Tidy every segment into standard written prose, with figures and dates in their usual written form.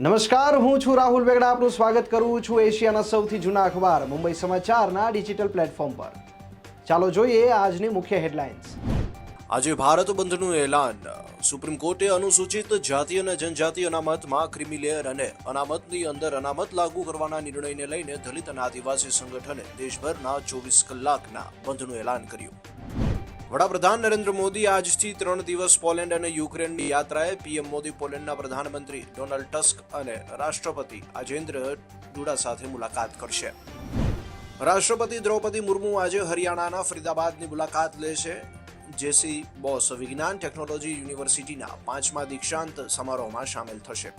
નમસ્કાર, હું છું રાહુલ વેગડા. આપનું સ્વાગત કરું છું એશિયાના સૌથી જૂના અખબાર મુંબઈ સમાચારના ડિજિટલ પ્લેટફોર્મ પર. ચાલો જોઈએ આજની મુખ્ય હેડલાઇન્સ. આજે ભારત બંધનું એલાન. સુપ્રીમ કોર્ટે અનુસૂચિત જાતિ અને જનજાતિ અનામતમાં ક્રિમી લેયર અને અનામતની અંદર અનામત લાગુ કરવાના નિર્ણયને લઈને દલિત અને આદિવાસી સંગઠને દેશભરના 24 કલાકના બંધનું એલાન કર્યું. વડાપ્રધાન નરેન્દ્ર મોદી આજથી 3 દિવસ પોલેન્ડ અને યુક્રેનની યાત્રાએ. પીએમ મોદી પોલેન્ડના પ્રધાનમંત્રી ડોનાલ્ડ ટસ્ક અને રાષ્ટ્રપતિ રાજેન્દ્ર ડુડા સાથે મુલાકાત કરશે. રાષ્ટ્રપતિ દ્રૌપદી મુર્મુ આજે હરિયાણાના ફરીદાબાદની મુલાકાત લેશે. જેસી બોસ વિજ્ઞાન ટેકનોલોજી યુનિવર્સિટીના 5મા દીક્ષાંત સમારોહમાં સામેલ થશે.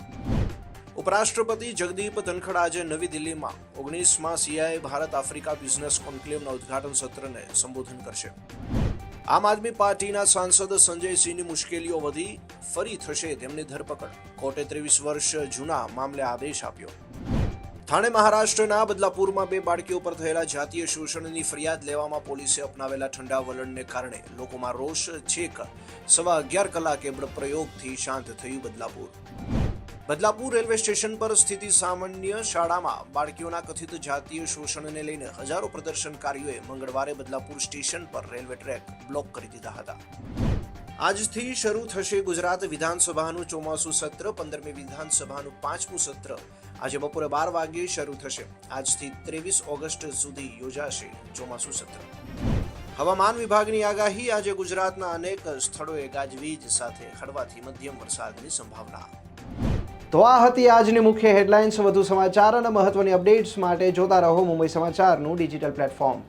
ઉપરાષ્ટ્રપતિ જગદીપ ધનખડ આજે નવી દિલ્હીમાં 19મા સીઆઈ ભારત આફ્રિકા બિઝનેસ કોન્ક્લેવના ઉદ્ઘાટન સત્રને સંબોધન કરશે. આમ આદમી પાર્ટીના સાંસદ સંજયસિંહની મુશ્કેલીઓ વધી, ફરી થશે તેમની ધરપકડ. કોર્ટે 23 વર્ષ જૂના મામલે આદેશ આપ્યો. થાણે મહારાષ્ટ્રના બદલાપુરમાં 2 બાળકીઓ પર થયેલા જાતીય શોષણની ફરિયાદ લેવામાં પોલીસે અપનાવેલા ઠંડા વલણને કારણે લોકોમાં રોષ. છેક 11:15 કલાકે બળપ્રયોગથી શાંત થયું બદલાપુર. બદલાપુર રેલવે સ્ટેશન પર સ્થિતિ સામાન્ય શાળામાં બાળકીઓના કથિત જાતીય શોષણને લઈને હજારો પ્રદર્શનકારીઓએ મંગળવારે બદલાપુર સ્ટેશન પર રેલવે ટ્રેક બ્લોક કરી દીધા હતા. આજથી શરૂ થશે ગુજરાત વિધાનસભાનું ચોમાસું સત્ર. 15મી વિધાનસભાનું 5મું સત્ર આજે બપોરે 12 વાગ્યે શરૂ થશે. આજથી 23 ઓગસ્ટ સુધી યોજાશે ચોમાસું સત્ર. હવામાન વિભાગની આગાહી. આજે ગુજરાતના અનેક સ્થળોએ ગાજવીજ સાથે હળવાથી મધ્યમ વરસાદની સંભાવના. તો આ હતી આજની મુખ્ય હેડલાઇન્સ. વધુ સમાચાર અને મહત્વની અપડેટ્સ માટે જોતા રહો મુંબઈ સમાચારનું ડિજિટલ પ્લેટફોર્મ.